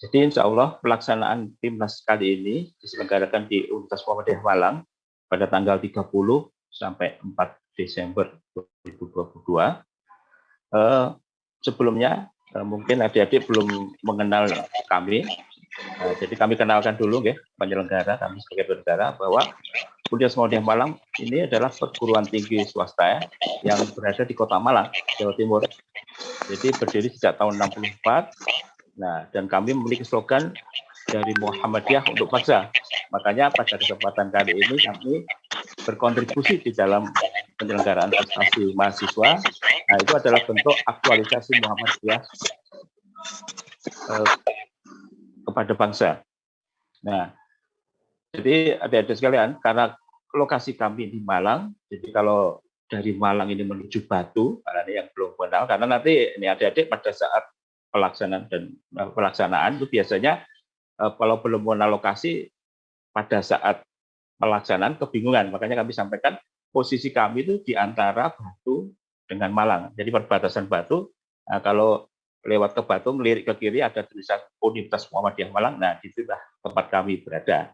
Jadi insya Allah pelaksanaan Timnas kali ini diselenggarakan di Universitas Muhammadiyah Malang pada tanggal 30 sampai 4 Desember 2022. Sebelumnya mungkin adik-adik belum mengenal kami. Jadi kami kenalkan dulu ya, penyelenggara kami sebagai penyelenggara bahwa Universitas Muhammadiyah Malang ini adalah perguruan tinggi swasta yang berada di Kota Malang, Jawa Timur. Jadi berdiri sejak tahun 64. Nah, dan kami memiliki slogan dari Muhammadiyah untuk bangsa. Makanya pada kesempatan kali ini kami berkontribusi di dalam penyelenggaraan prestasi mahasiswa. Nah, itu adalah bentuk aktualisasi Muhammadiyah kepada bangsa. Nah, jadi adik-adik sekalian, karena lokasi kami di Malang, jadi kalau dari Malang ini menuju Batu, ini yang belum kenal, karena nanti ini adik-adik pada saat pelaksanaan itu biasanya kalau belum mengenal lokasi pada saat pelaksanaan kebingungan, makanya kami sampaikan posisi kami itu di antara Batu dengan Malang. Jadi perbatasan Batu, kalau lewat ke Batu melirik ke kiri ada tulisan Universitas Muhammadiyah Malang. Nah, disitulah tempat kami berada.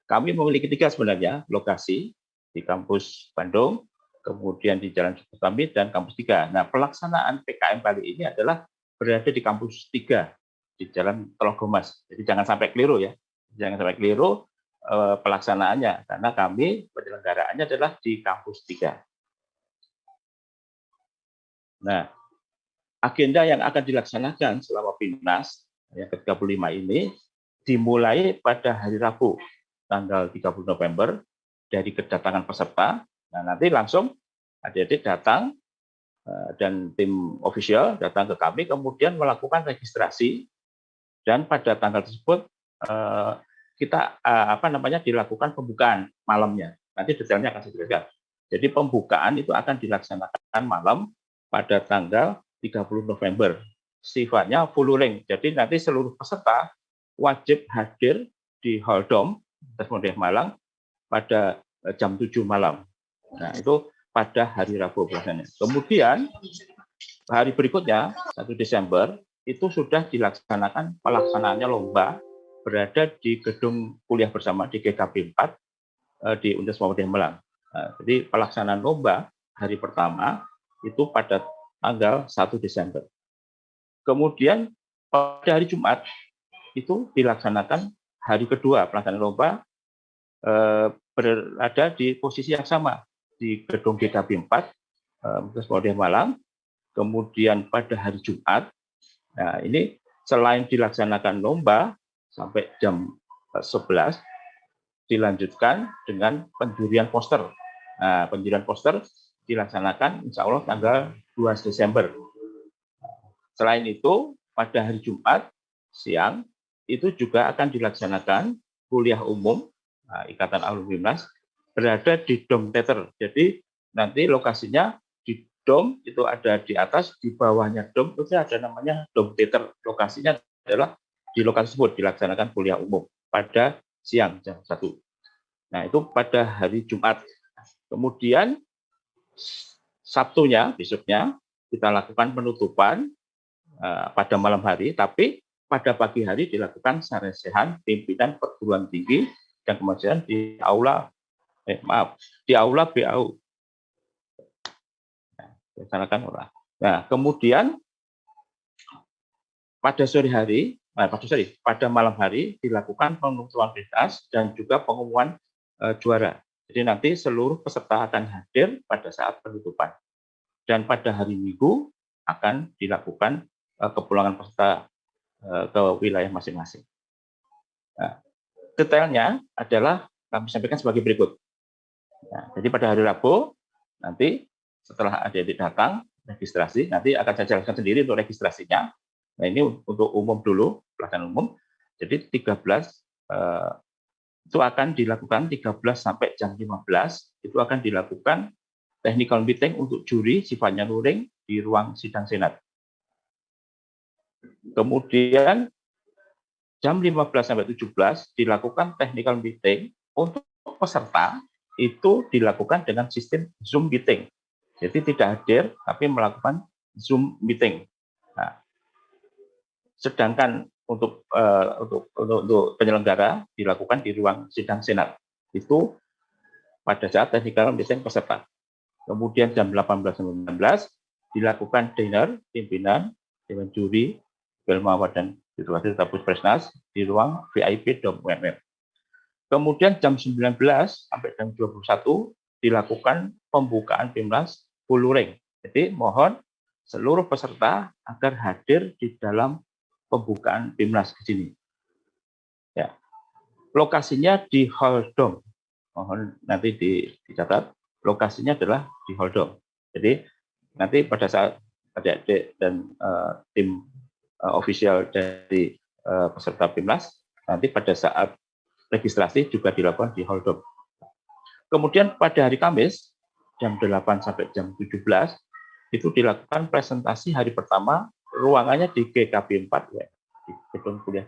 Kami memiliki 3 sebenarnya lokasi di kampus Bandung, kemudian di Jalan Supraptambi dan kampus 3. Nah, pelaksanaan PKM kali ini adalah berada di kampus 3 di Jalan Telogomas. Jadi jangan sampai keliru ya. Jangan sampai keliru pelaksanaannya karena kami penyelenggaraannya adalah di kampus 3. Nah, agenda yang akan dilaksanakan selama PIMNAS yang ke-35 ini dimulai pada hari Rabu tanggal 30 November dari kedatangan peserta. Nah, nanti langsung adik-adik datang dan tim official datang ke kami, kemudian melakukan registrasi, dan pada tanggal tersebut kita dilakukan pembukaan malamnya. Nanti detailnya akan saya jelaskan. Jadi pembukaan itu akan dilaksanakan malam pada tanggal 30 November. Sifatnya full ring. Jadi nanti seluruh peserta wajib hadir di Hall Dom Universitas Muhammadiyah Malang pada jam 7 malam. Nah, itu pada hari Rabu biasanya. Kemudian hari berikutnya 1 Desember itu sudah dilaksanakan pelaksanaannya lomba berada di gedung kuliah bersama di GKB 4 di Universitas Muhammadiyah Malang. Nah, jadi pelaksanaan lomba hari pertama itu pada tanggal 1 Desember. Kemudian pada hari Jumat itu dilaksanakan hari kedua pelaksanaan lomba berada di posisi yang sama di gedung GKB 4 Universitas Muhammadiyah Malang. Kemudian pada hari Jumat, nah ini selain dilaksanakan lomba sampai jam 11, dilanjutkan dengan penjurian poster. Nah, penjurian poster dilaksanakan insya Allah tanggal 2 Desember. Selain itu, pada hari Jumat siang, itu juga akan dilaksanakan kuliah umum Ikatan Alumni PIMNAS berada di Dom Theater. Jadi nanti lokasinya di Dom itu ada di atas, di bawahnya Dom itu ada namanya Dom Theater. Lokasinya adalah di lokasi tersebut dilaksanakan kuliah umum pada siang jam 1. Nah, itu pada hari Jumat. Kemudian Sabtunya, besoknya kita lakukan penutupan pada malam hari, tapi pada pagi hari dilakukan saresehan pimpinan perguruan tinggi dan kemahasiswaan di aula BAU. Nah, kemudian pada malam hari dilakukan pengumuman prioritas dan juga pengumuman juara. Jadi nanti seluruh peserta akan hadir pada saat penutupan. Dan pada hari Minggu akan dilakukan kepulangan peserta ke wilayah masing-masing. Nah, detailnya adalah kami sampaikan sebagai berikut. Nah, jadi pada hari Rabu, nanti setelah adik-adik datang, registrasi, nanti akan saya jelaskan sendiri untuk registrasinya. Nah, ini untuk umum dulu, pelaksanaan umum. Jadi 13, itu akan dilakukan 13 sampai jam 15, itu akan dilakukan technical meeting untuk juri sifatnya luring di ruang sidang senat. Kemudian jam 15 sampai 17 dilakukan technical meeting untuk peserta itu dilakukan dengan sistem Zoom meeting. Jadi tidak hadir tapi melakukan Zoom meeting. Nah, sedangkan untuk penyelenggara dilakukan di ruang sidang Senat. Itu pada saat technical meeting peserta. Kemudian jam 18.19 dilakukan dinner pimpinan, dewan juri, Belmawat dan situasi tetap Puspresnas di ruang VIP Dom UMM. Kemudian jam 19 sampai jam 21 dilakukan pembukaan Pimnas full ring. Jadi mohon seluruh peserta agar hadir di dalam pembukaan Pimnas di sini. Ya. Lokasinya di Hall Dom. Mohon nanti dicatat, lokasinya adalah di Hall Dom. Jadi nanti pada saat adik-adik dan tim official dari peserta Pimnas, nanti pada saat registrasi juga dilakukan di Hall Dom. Kemudian pada hari Kamis, jam 8 sampai jam 17, itu dilakukan presentasi hari pertama, ruangannya di GKB 4, ya, di gedung kuliah.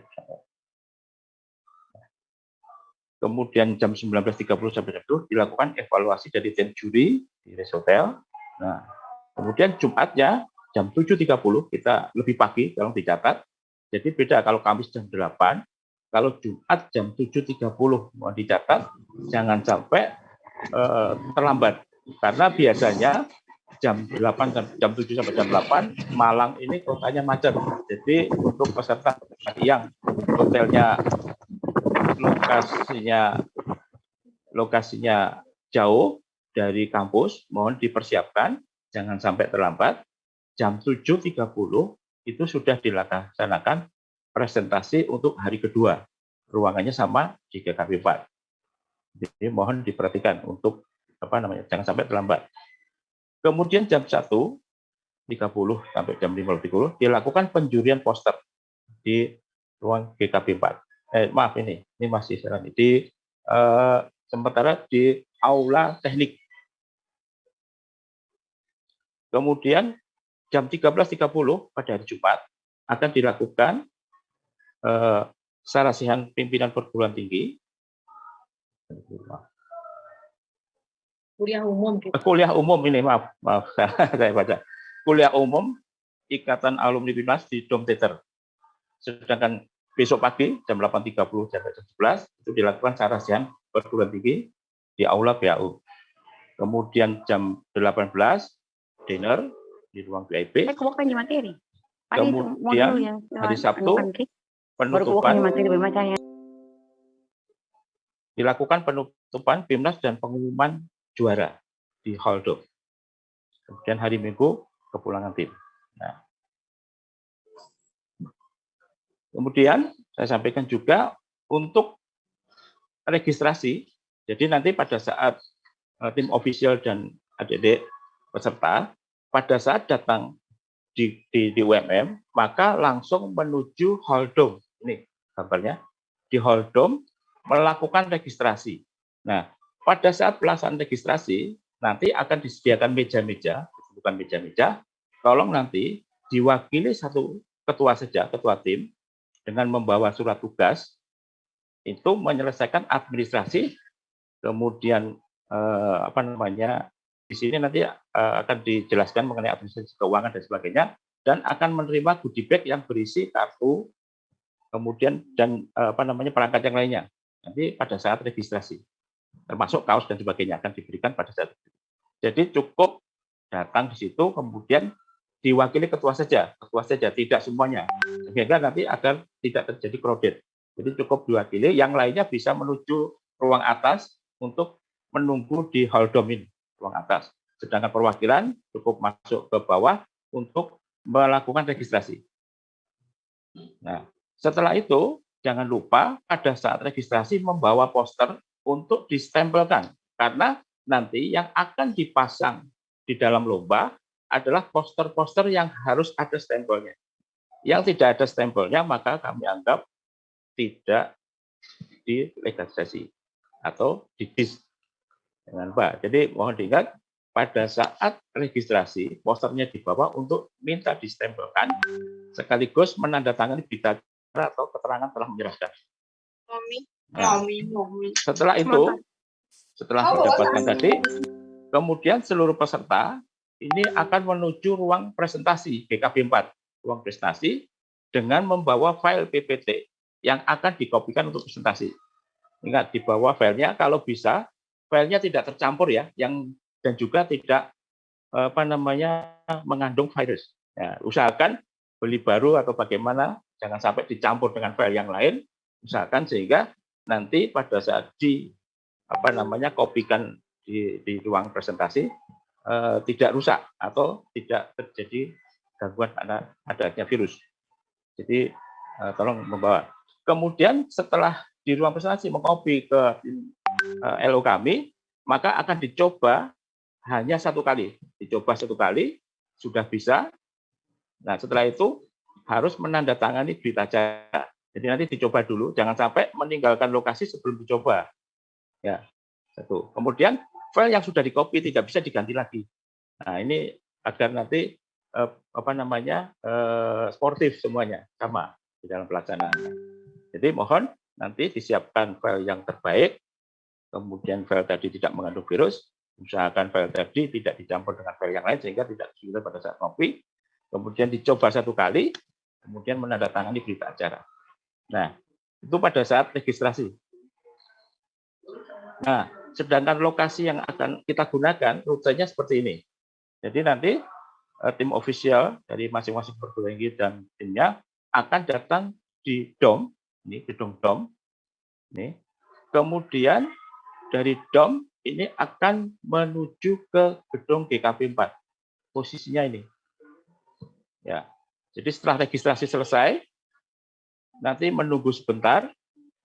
Kemudian jam 19.30 sampai jam 2 dilakukan evaluasi dari tim juri di Res Hotel. Nah, kemudian Jumatnya jam 7.30 kita lebih pagi, tolong dicatat. Jadi beda kalau Kamis jam 8, kalau Jumat jam 7.30 mau dicatat, jangan sampai terlambat. Karena biasanya jam 8 jam 7 sampai jam 8 Malang ini kotanya macet. Jadi untuk peserta yang hotelnya lokasinya jauh dari kampus, mohon dipersiapkan, jangan sampai terlambat. Jam 7.30 itu sudah dilaksanakan presentasi untuk hari kedua. Ruangannya sama di GKB 4. Jadi mohon diperhatikan untuk jangan sampai terlambat. Kemudian jam 1.30 sampai jam 5.30 dilakukan penjurian poster di ruang GKB 4. Maaf ini masih di sementara di aula teknik. Kemudian jam 13.30 pada hari Jumat akan dilakukan sarasihan pimpinan perguruan tinggi. Kuliah umum ini, maaf saya baca. Kuliah umum Ikatan Alumni Pimnas di Dom Theater. Sedangkan besok pagi jam 8.30 sampai jam 11 itu dilakukan sarasihan perguruan tinggi di aula BAU. Kemudian jam 18 dinner di ruang VIP. Kemudian hari Sabtu penutupan dilakukan penutupan Pimnas dan pengumuman juara di Hall Dom. Kemudian hari Minggu kepulangan tim. Nah, kemudian saya sampaikan juga untuk registrasi. Jadi nanti pada saat tim official dan adik-adik peserta pada saat datang di UMM maka langsung menuju Hall Dom. Ini gambarnya di Hall Dom melakukan registrasi. Nah, pada saat pelaksanaan registrasi nanti akan disediakan meja-meja, bukan meja-meja. Tolong nanti diwakili satu ketua saja, ketua tim dengan membawa surat tugas itu menyelesaikan administrasi, kemudian di sini nanti akan dijelaskan mengenai administrasi keuangan dan sebagainya, dan akan menerima goodie bag yang berisi kartu, kemudian dan perangkat yang lainnya nanti pada saat registrasi, termasuk kaos dan sebagainya akan diberikan pada saat itu. Jadi cukup datang di situ, kemudian diwakili ketua saja, tidak semuanya, sehingga nanti agar tidak terjadi crowded. Jadi cukup diwakili, yang lainnya bisa menuju ruang atas untuk menunggu di Hall Dom ini, ruang atas. Sedangkan perwakilan cukup masuk ke bawah untuk melakukan registrasi. Nah, setelah itu jangan lupa pada saat registrasi membawa poster untuk distempelkan, karena nanti yang akan dipasang di dalam lomba adalah poster-poster yang harus ada stempelnya. Yang tidak ada stempelnya maka kami anggap tidak dilegalisasi atau didis dengan Pak. Jadi mohon diingat pada saat registrasi posternya dibawa untuk minta distempelkan sekaligus menandatangani berita atau keterangan telah menyerahkan. Nah, setelah itu, setelah mendapatkan tadi, kemudian seluruh peserta ini akan menuju ruang presentasi GKB 4, ruang prestasi dengan membawa file PPT yang akan dikopikan untuk presentasi. Ingat, di bawah filenya kalau bisa filenya tidak tercampur ya, dan juga tidak mengandung virus. Ya, usahakan beli baru atau bagaimana, jangan sampai dicampur dengan file yang lain. Usahakan sehingga nanti pada saat kopikan di ruang presentasi tidak rusak atau tidak terjadi gangguan adanya virus. Jadi tolong membawa. Kemudian setelah di ruang presentasi mengcopy ke LO kami, maka akan dicoba hanya satu kali. Dicoba satu kali, sudah bisa. Nah, setelah itu harus menandatangani berita acara. Jadi nanti dicoba dulu, jangan sampai meninggalkan lokasi sebelum dicoba. Ya, satu. Kemudian file yang sudah di-copy tidak bisa diganti lagi. Nah, ini agar nanti sportif semuanya, sama di dalam pelaksanaan. Jadi mohon nanti disiapkan file yang terbaik, kemudian file tadi tidak mengandung virus, usahakan file tadi tidak dicampur dengan file yang lain sehingga tidak kesulitan pada saat copy, kemudian dicoba satu kali, kemudian menandatangani berita acara. Nah, itu pada saat registrasi. Nah, sedangkan lokasi yang akan kita gunakan, rutenya seperti ini. Jadi nanti tim official dari masing-masing perguruan tinggi dan timnya akan datang di DOM, ini gedung DOM. Ini. Kemudian dari DOM ini akan menuju ke gedung GKP 4. Posisinya ini. Ya. Jadi setelah registrasi selesai, nanti menunggu sebentar,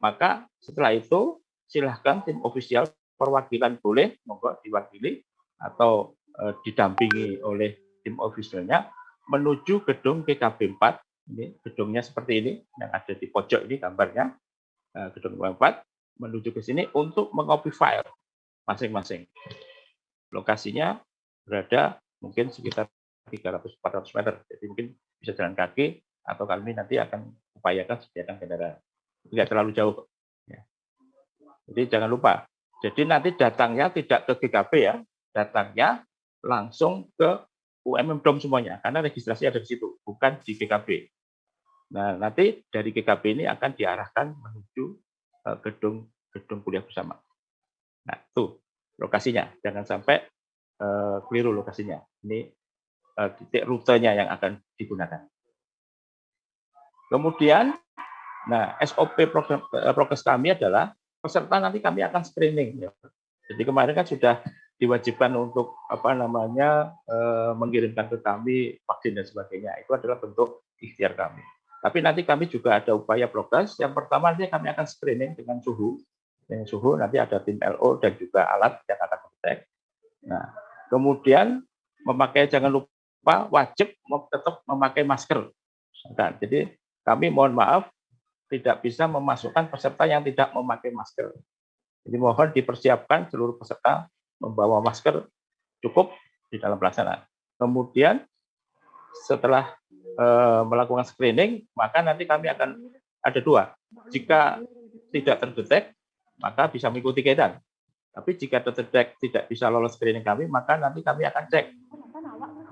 maka setelah itu silahkan tim official perwakilan boleh monggo diwakili atau didampingi oleh tim officialnya menuju gedung GKP 4. Ini gedungnya seperti ini yang ada di pojok ini gambarnya. Gedung 4 menuju ke sini untuk mengcopy file masing-masing. Lokasinya berada mungkin sekitar 300-400 meter. Jadi mungkin bisa jalan kaki atau kami nanti akan upayakan sediakan kendaraan. Tidak terlalu jauh. Ya. Jadi jangan lupa. Jadi nanti datangnya tidak ke GKP ya, datangnya langsung ke UMM DOM semuanya, karena registrasi ada di situ, bukan di GKP. Nah, nanti dari GKP ini akan diarahkan menuju gedung kuliah bersama. Nah, itu lokasinya. Jangan sampai keliru lokasinya. Ini titik rutenya yang akan digunakan. Kemudian, nah SOP prokes kami adalah peserta nanti kami akan screening. Ya. Jadi kemarin kan sudah diwajibkan untuk mengirimkan ke kami vaksin dan sebagainya. Itu adalah bentuk ikhtiar kami. Tapi nanti kami juga ada upaya prokes. Yang pertama nanti kami akan screening dengan suhu. Dengan suhu nanti ada tim LO dan juga alat yang akan mengecek. Nah, kemudian jangan lupa wajib tetap memakai masker. Nah, jadi kami mohon maaf tidak bisa memasukkan peserta yang tidak memakai masker. Jadi mohon dipersiapkan seluruh peserta membawa masker cukup di dalam pelaksanaan. Kemudian setelah melakukan screening, maka nanti kami akan ada dua. Jika tidak terdetek, maka bisa mengikuti kegiatan. Tapi jika terdetek tidak bisa lolos screening kami, maka nanti kami akan cek.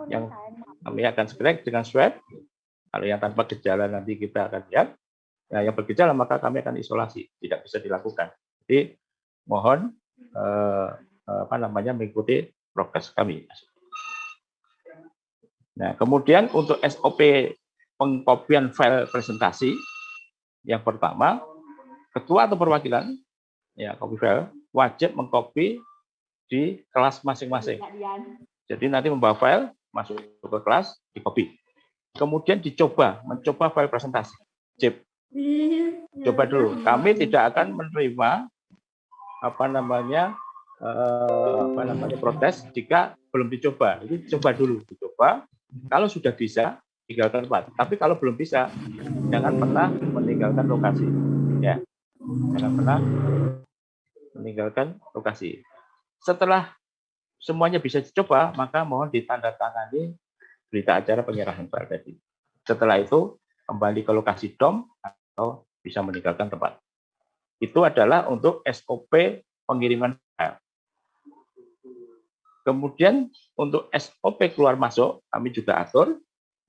Yang kami akan cek dengan swab. Kalau yang tanpa gejala nanti kita akan lihat. Nah, yang bergejala maka kami akan isolasi, tidak bisa dilakukan. Jadi mohon mengikuti prokes kami. Nah, kemudian untuk SOP pengkopian file presentasi, yang pertama, ketua atau perwakilan, ya copy file, wajib mengcopy di kelas masing-masing. Jadi nanti membawa file, masuk ke kelas, di-copy. Kemudian mencoba file presentasi. Coba dulu. Kami tidak akan menerima protes jika belum dicoba. Itu coba dulu, dicoba. Kalau sudah bisa, tinggalkan tempat. Tapi kalau belum bisa, jangan pernah meninggalkan lokasi. Ya, jangan pernah meninggalkan lokasi. Setelah semuanya bisa dicoba, maka mohon ditandatangani berita acara penyerahan file tadi. Setelah itu, kembali ke lokasi DOM atau bisa meninggalkan tempat. Itu adalah untuk SOP pengiriman file. Kemudian untuk SOP keluar masuk, kami juga atur.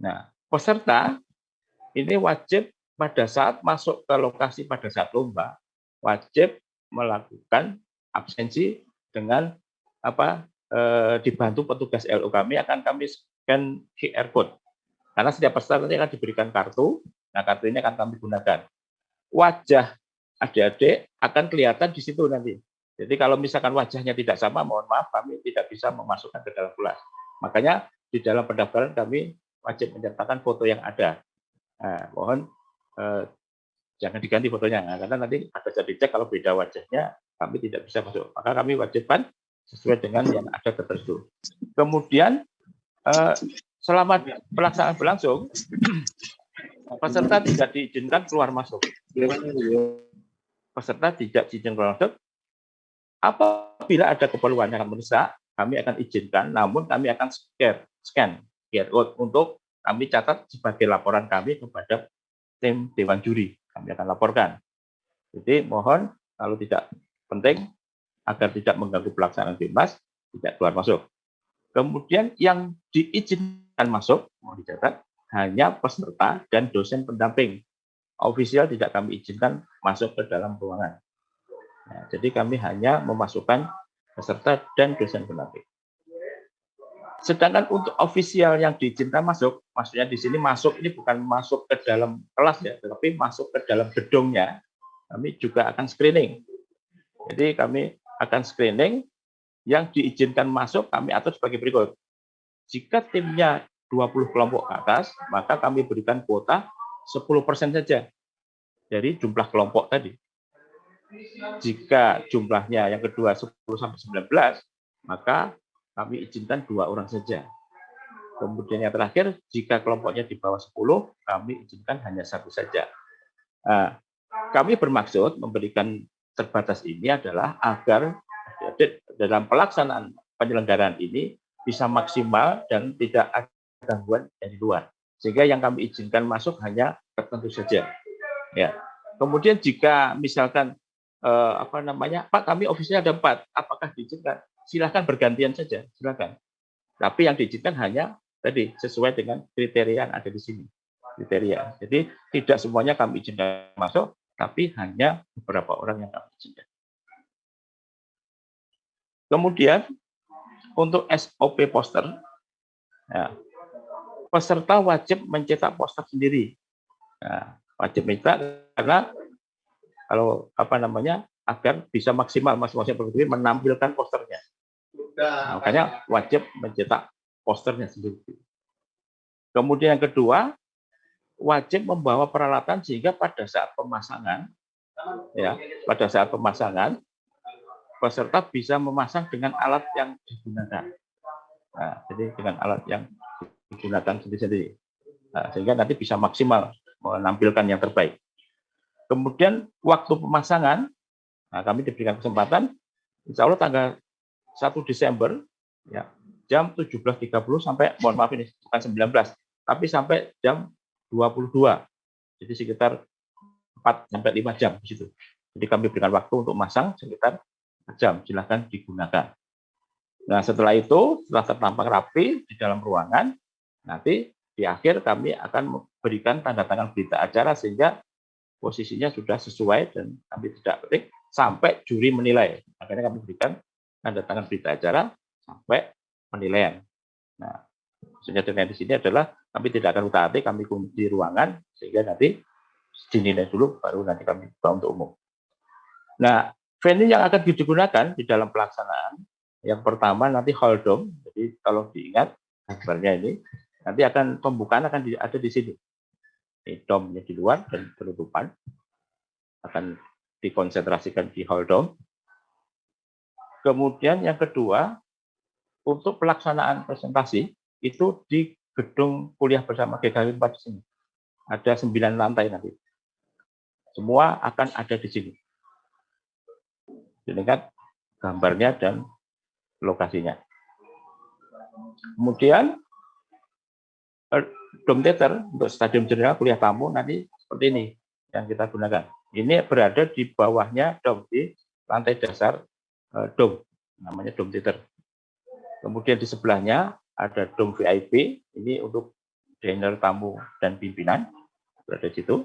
Nah, peserta ini wajib pada saat masuk ke lokasi pada saat lomba, wajib melakukan absensi dengan dibantu petugas LO kami, akan kami scan QR code. Karena setiap peserta nanti akan diberikan kartu, nah kartu ini akan kami gunakan. Wajah adik-adik akan kelihatan di situ nanti. Jadi kalau misalkan wajahnya tidak sama, mohon maaf kami tidak bisa memasukkan ke dalam kelas. Makanya di dalam pendaftaran kami wajib menyertakan foto yang ada. Nah, mohon jangan diganti fotonya, karena nanti pada saat dicek kalau beda wajahnya kami tidak bisa masuk. Maka kami wajibkan sesuai dengan yang ada tertentu. Kemudian selama pelaksanaan berlangsung, peserta tidak diizinkan keluar masuk. Peserta tidak diizinkan keluar masuk. Apabila ada keperluan yang mendesak, kami akan izinkan, namun kami akan scan QR code untuk kami catat sebagai laporan kami kepada tim Dewan Juri. Kami akan laporkan. Jadi mohon kalau tidak penting, agar tidak mengganggu pelaksanaan BIMAS, tidak keluar masuk. Kemudian yang diizinkan masuk, mau dicatat, hanya peserta dan dosen pendamping. Ofisial tidak kami izinkan masuk ke dalam ruangan. Nah, jadi kami hanya memasukkan peserta dan dosen pendamping. Sedangkan untuk ofisial yang diizinkan masuk, maksudnya di sini masuk ini bukan masuk ke dalam kelas ya, tetapi masuk ke dalam gedungnya, kami juga akan screening. Jadi kami akan screening, yang diizinkan masuk kami atur sebagai berikut. Jika timnya 20 kelompok ke atas, maka kami berikan kuota 10% saja dari jumlah kelompok tadi. Jika jumlahnya yang kedua 10 sampai 19, maka kami izinkan 2 orang saja. Kemudian yang terakhir, jika kelompoknya di bawah 10, kami izinkan hanya 1 saja. Nah, kami bermaksud memberikan terbatas ini adalah agar dalam pelaksanaan penyelenggaraan ini bisa maksimal dan tidak ada gangguan dari luar. Sehingga yang kami izinkan masuk hanya tertentu saja. Ya. Kemudian jika misalkan Pak, kami ofisinya ada 4, apakah diizinkan? Silahkan bergantian saja, silakan. Tapi yang diizinkan hanya tadi sesuai dengan kriteria yang ada di sini. Kriteria. Jadi tidak semuanya kami izinkan masuk, tapi hanya beberapa orang yang kami izinkan. Kemudian untuk SOP poster, ya, peserta wajib mencetak poster sendiri. Nah, wajib mencetak karena kalau agar bisa maksimal masing-masing program menampilkan posternya. Nah, makanya wajib mencetak posternya sendiri. Kemudian yang kedua, wajib membawa peralatan sehingga pada saat pemasangan, peserta bisa memasang dengan alat yang digunakan. Nah, jadi dengan alat yang digunakan sendiri-sendiri. Nah, sehingga nanti bisa maksimal menampilkan yang terbaik. Kemudian waktu pemasangan, nah, kami diberikan kesempatan, insya Allah tanggal 1 Desember, ya, jam 17.30 sampai, mohon maaf ini bukan 19, tapi sampai jam 22. Jadi sekitar 4 sampai 5 jam di situ. Jadi kami berikan waktu untuk masang sekitar 4 jam, silahkan digunakan. Nah, setelah itu, setelah tertampang rapi di dalam ruangan, nanti di akhir kami akan memberikan tanda tangan berita acara sehingga posisinya sudah sesuai dan kami tidak ketik sampai juri menilai. Makanya kami berikan tanda tangan berita acara sampai penilaian. Nah, maksudnya dengan di sini adalah kami tidak akan utak-atik, kami kunci ruangan sehingga nanti dinilai dulu baru nanti kami buka untuk umum. Nah, venue yang akan digunakan di dalam pelaksanaan yang pertama nanti hall dome. Jadi kalau diingat gambarnya ini nanti akan pembukaan akan ada di sini. Dome-nya di luar dan penutupan akan dikonsentrasikan di hall dome. Kemudian yang kedua, untuk pelaksanaan presentasi itu di gedung kuliah bersama GKW 4 di sini. Ada 9 lantai nanti. Semua akan ada di sini. Dilihat gambarnya dan lokasinya. Kemudian dome theater untuk stadium jenderal kuliah tamu nanti seperti ini yang kita gunakan. Ini berada di bawahnya dome, di lantai dasar dome, namanya dome theater. Kemudian di sebelahnya ada dome VIP, ini untuk dinner tamu dan pimpinan. berada di situ.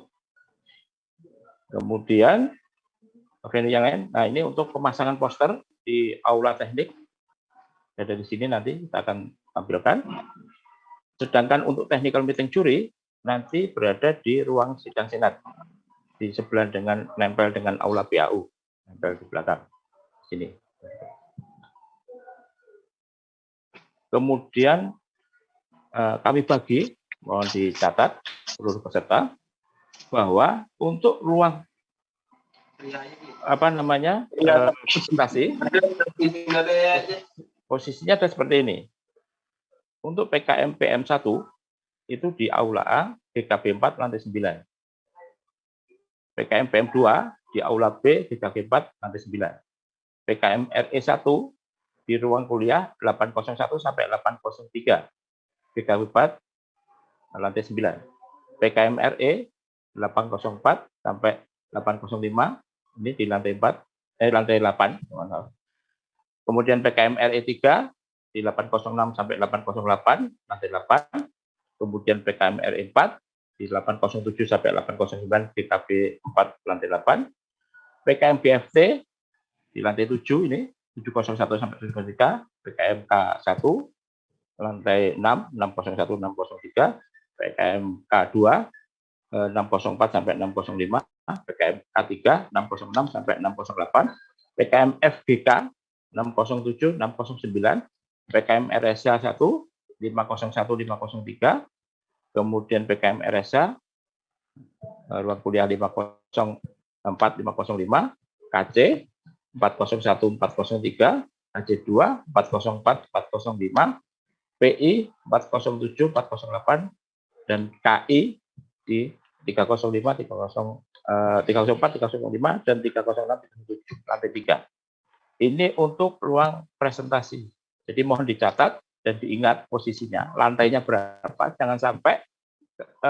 Kemudian bagian yang lain, nah ini untuk pemasangan poster di aula teknik. Ada di sini nanti kita akan tampilkan. Sedangkan untuk technical meeting juri nanti berada di ruang sidang senat di sebelah dengan nempel dengan aula PAU, nempel di belakang sini. Kemudian kami bagi, mohon dicatat seluruh peserta bahwa untuk ruang presentasi posisinya ada seperti ini. Untuk PKM PM1 itu di Aula A, GKB 4, lantai 9. PKM PM2 di Aula B, GKB 4, lantai 9. PKM RE1 di ruang kuliah 801 sampai 803, GKB 4, lantai 9. PKM RE 804 sampai 805, ini di lantai 4, lantai 8. Kemudian PKM RE3 di 806 sampai 808, lantai 8. Kemudian PKM RE4 di 807 sampai 809, GKB 4, lantai 8. PKM BFT di lantai 7 ini, 701 sampai 703, PKM K1, lantai 6, 601, 603, PKM K2, 604 sampai 605, PKM K3, 606 sampai 608, PKM FGK, 607, 609, PKM RSA 1, 501, 503, kemudian PKM RSA, ruang kuliah 504, 505, KC, 401, 403, KC2, 404, 405, PI, 407, 408, dan KI di 305, 304, 305, dan 306, 307, lantai 3. Ini untuk ruang presentasi. Jadi mohon dicatat dan diingat posisinya. Lantainya berapa, jangan sampai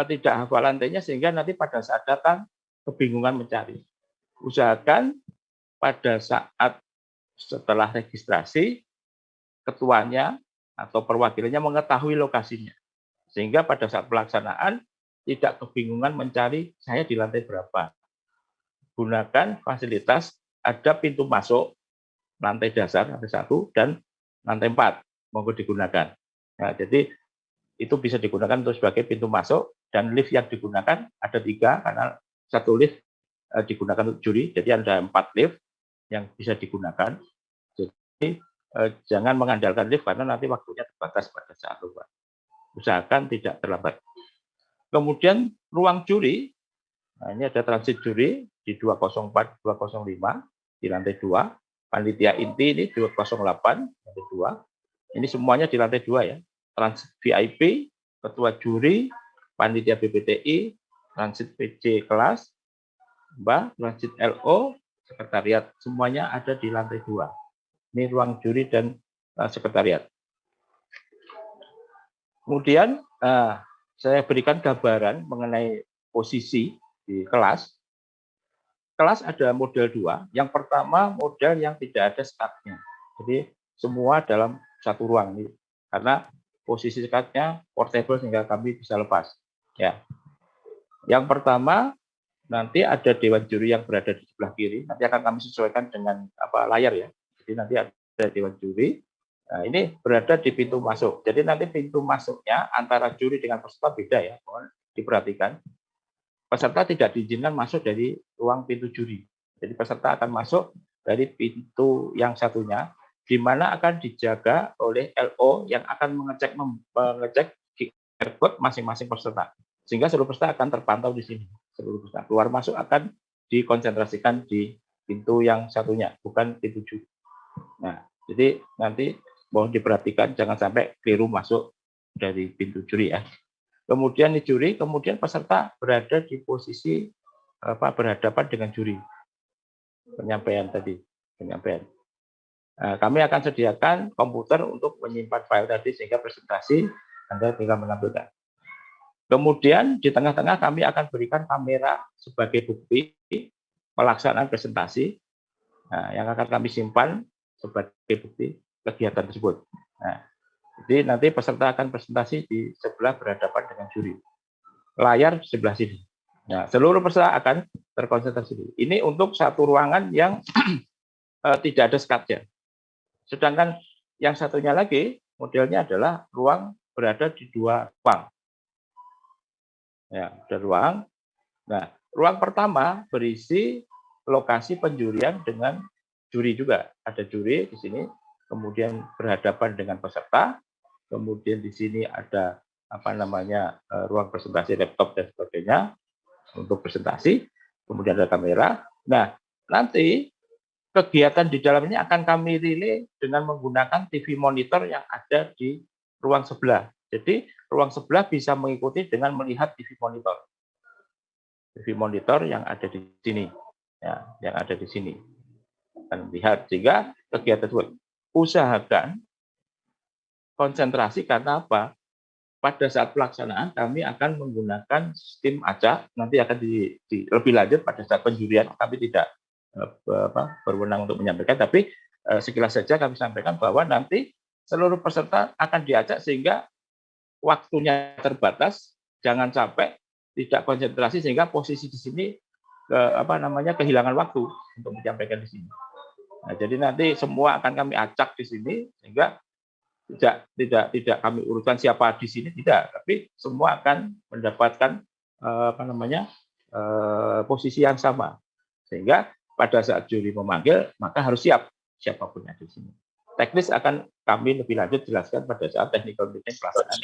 tidak hafal lantainya sehingga nanti pada saat datang kebingungan mencari. Usahakan pada saat setelah registrasi, ketuanya atau perwakilannya mengetahui lokasinya. Sehingga pada saat pelaksanaan tidak kebingungan mencari saya di lantai berapa. Gunakan fasilitas, ada pintu masuk, lantai dasar, lantai 1, dan lantai 4, monggo digunakan. Nah, jadi itu bisa digunakan untuk sebagai pintu masuk, dan lift yang digunakan ada 3, karena satu lift digunakan untuk juri, jadi ada 4 lift yang bisa digunakan. Jadi jangan mengandalkan lift karena nanti waktunya terbatas pada saat lomba. Usahakan tidak terlambat. Kemudian ruang juri, nah ini ada transit juri di 204, 205 di lantai 2. Panitia inti ini 208, lantai 2. Ini semuanya di lantai 2 ya. Transit VIP, ketua juri, panitia BPTI, transit PC kelas, transit LO, sekretariat, semuanya ada di lantai 2. Ini ruang juri dan sekretariat. Kemudian saya berikan gambaran mengenai posisi di kelas. Kelas ada model 2. Yang pertama model yang tidak ada skatnya. Jadi semua dalam satu ruang ini. Karena posisi skatnya portable sehingga kami bisa lepas. Ya. Yang pertama nanti ada dewan juri yang berada di sebelah kiri. Nanti akan kami sesuaikan dengan layar ya. Jadi nanti ada dewan juri. Nah, ini berada di pintu masuk. Jadi nanti pintu masuknya antara juri dengan peserta beda ya. Mohon diperhatikan. Peserta tidak diizinkan masuk dari ruang pintu juri. Jadi peserta akan masuk dari pintu yang satunya, di mana akan dijaga oleh LO yang akan mengecek QR code masing-masing peserta. Sehingga seluruh peserta akan terpantau di sini. Seluruh peserta keluar masuk akan dikonsentrasikan di pintu yang satunya, bukan pintu juri. Nah, jadi nanti mohon diperhatikan jangan sampai keliru masuk dari pintu juri ya. Kemudian di juri, kemudian peserta berada di posisi berhadapan dengan juri. Penyampaian tadi, penyampaian. Kami akan sediakan komputer untuk menyimpan file tadi sehingga presentasi Anda tinggal menampilkan. Kemudian di tengah-tengah kami akan berikan kamera sebagai bukti pelaksanaan presentasi yang akan kami simpan sebagai bukti kegiatan tersebut. Nah, jadi nanti peserta akan presentasi di sebelah berhadapan dengan juri. Layar di sebelah sini. Nah, seluruh peserta akan terkonsentrasi. Ini untuk satu ruangan yang tidak ada sekatnya. Sedangkan yang satunya lagi modelnya adalah ruang berada di dua ruang. Ya, ada ruang. Nah, ruang pertama berisi lokasi penjurian dengan juri juga. Ada juri di sini, kemudian berhadapan dengan peserta, kemudian di sini ada ruang presentasi laptop dan sebagainya untuk presentasi, kemudian ada kamera. Nah, nanti kegiatan di dalam ini akan kami relay dengan menggunakan TV monitor yang ada di ruang sebelah. Jadi ruang sebelah bisa mengikuti dengan melihat TV monitor. TV monitor yang ada di sini, ya, yang ada di sini. Akan lihat sehingga kegiatan tersebut usahakan konsentrasi karena apa? Pada saat pelaksanaan kami akan menggunakan sistem acak, nanti akan lebih lanjut pada saat penjurian kami tidak berwenang untuk menyampaikan, tapi sekilas saja kami sampaikan bahwa nanti seluruh peserta akan diacak sehingga waktunya terbatas, jangan sampai tidak konsentrasi sehingga posisi di sini kehilangan waktu untuk menyampaikan di sini. Nah, jadi nanti semua akan kami acak di sini sehingga tidak kami urutkan siapa di sini tidak, tapi semua akan mendapatkan posisi yang sama sehingga pada saat juri memanggil maka harus siap siapapun yang di sini. Teknis akan kami lebih lanjut jelaskan pada saat technical meeting pelaksanaan.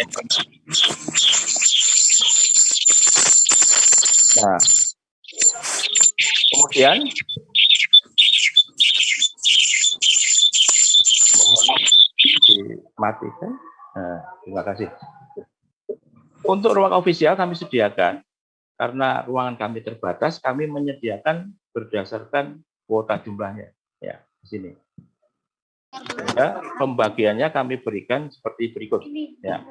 Nah, kemudian dimatikan. Nah, terima kasih. Untuk ruang ofisial kami sediakan karena ruangan kami terbatas, kami menyediakan berdasarkan kuota jumlahnya. Ya, di sini. Ya, pembagiannya kami berikan seperti berikut. Ya.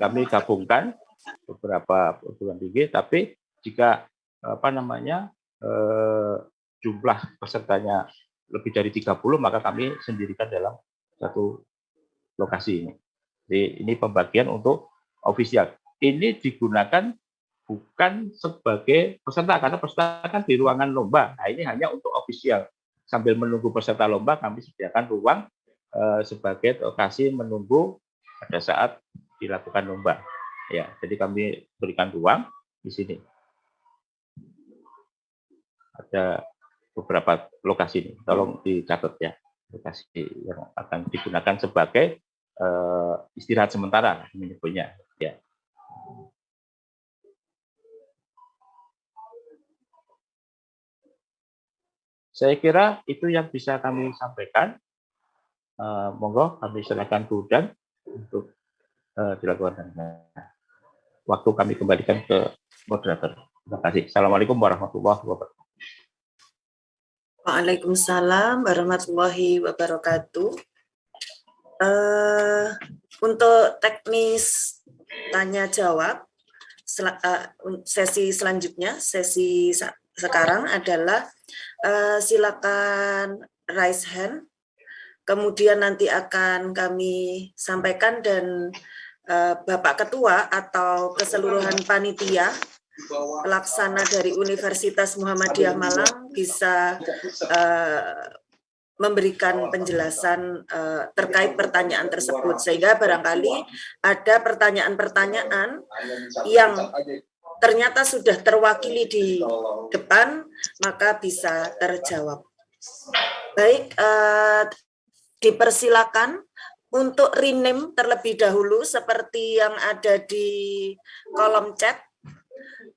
Kami gabungkan beberapa perguruan tinggi, tapi jika jumlah pesertanya lebih dari 30, maka kami sendirikan dalam satu lokasi ini. Jadi ini pembagian untuk ofisial. Ini digunakan bukan sebagai peserta, karena peserta kan di ruangan lomba. Nah, ini hanya untuk ofisial. Sambil menunggu peserta lomba, kami sediakan ruang sebagai lokasi menunggu pada saat dilakukan lomba. Ya, jadi kami berikan ruang di sini. Ada beberapa lokasi ini, tolong dicatat ya, lokasi yang akan digunakan sebagai istirahat sementara menyebutnya. Ya. Saya kira itu yang bisa kami sampaikan. Monggo kami silakan Bu Dan untuk dilakukan. Waktu kami kembalikan ke moderator. Terima kasih. Assalamualaikum warahmatullahi wabarakatuh. Waalaikumsalam warahmatullahi wabarakatuh. Untuk teknis tanya jawab, sesi selanjutnya, sesi sekarang adalah silakan raise hand, kemudian nanti akan kami sampaikan dan Bapak Ketua atau keseluruhan panitia pelaksana dari Universitas Muhammadiyah Malang bisa memberikan penjelasan terkait pertanyaan tersebut, sehingga barangkali ada pertanyaan-pertanyaan yang ternyata sudah terwakili di depan, maka bisa terjawab. Baik, dipersilakan untuk rename terlebih dahulu seperti yang ada di kolom chat.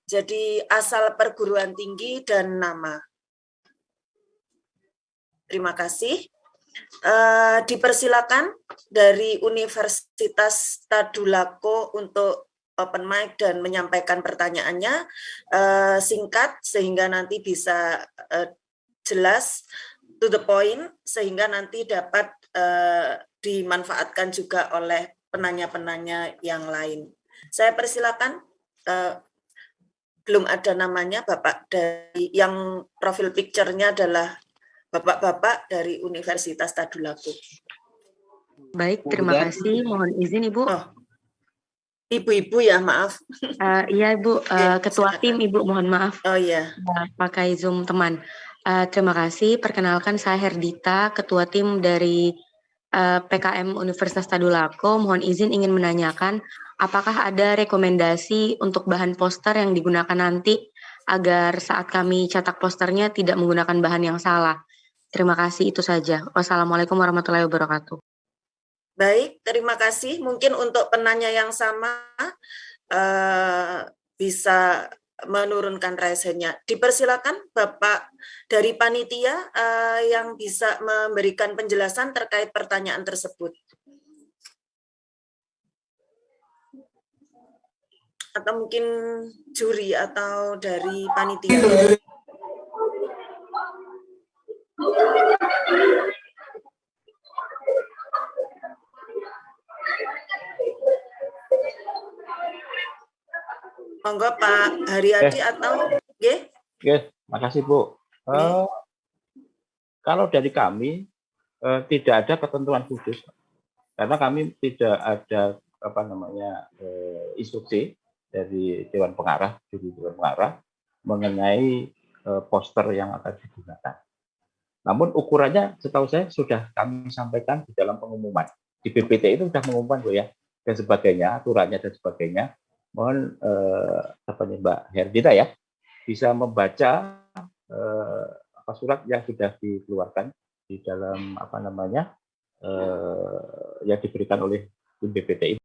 Jadi asal perguruan tinggi dan nama. Terima kasih. Dipersilakan dari Universitas Tadulako untuk open mic dan menyampaikan pertanyaannya singkat sehingga nanti bisa jelas, to the point, sehingga nanti dapat dimanfaatkan juga oleh penanya-penanya yang lain. Saya persilakan. Belum ada namanya Bapak dari yang profil picture-nya adalah Bapak-bapak dari Universitas Tadulako. Baik, terima kasih. Mohon izin Ibu. Ibu-ibu ya, maaf. Iya Ibu, Ketua Tim Ibu, mohon maaf. Oh iya. Pakai Zoom teman. Terima kasih, perkenalkan saya Herdita, Ketua Tim dari PKM Universitas Tadulako. Mohon izin ingin menanyakan, apakah ada rekomendasi untuk bahan poster yang digunakan nanti agar saat kami cetak posternya tidak menggunakan bahan yang salah. Terima kasih, itu saja. Wassalamualaikum warahmatullahi wabarakatuh. Baik, terima kasih. Mungkin untuk penanya yang sama bisa menurunkan raise-nya. Dipersilakan Bapak dari panitia yang bisa memberikan penjelasan terkait pertanyaan tersebut. Atau mungkin juri atau dari panitia. Monggo Pak Haryadi atau G? Oke, makasih Bu. Kalau dari kami tidak ada ketentuan khusus karena kami tidak ada instruksi dari Dewan Pengarah, juri Dewan Pengarah mengenai poster yang akan digunakan. Namun ukurannya setahu saya sudah kami sampaikan di dalam pengumuman. Di BPT itu sudah mengumumkan Bu ya, dan sebagainya, aturannya dan sebagainya. Mohon Mbak Herdita ya bisa membaca surat yang sudah dikeluarkan di dalam yang diberikan oleh tim BPT.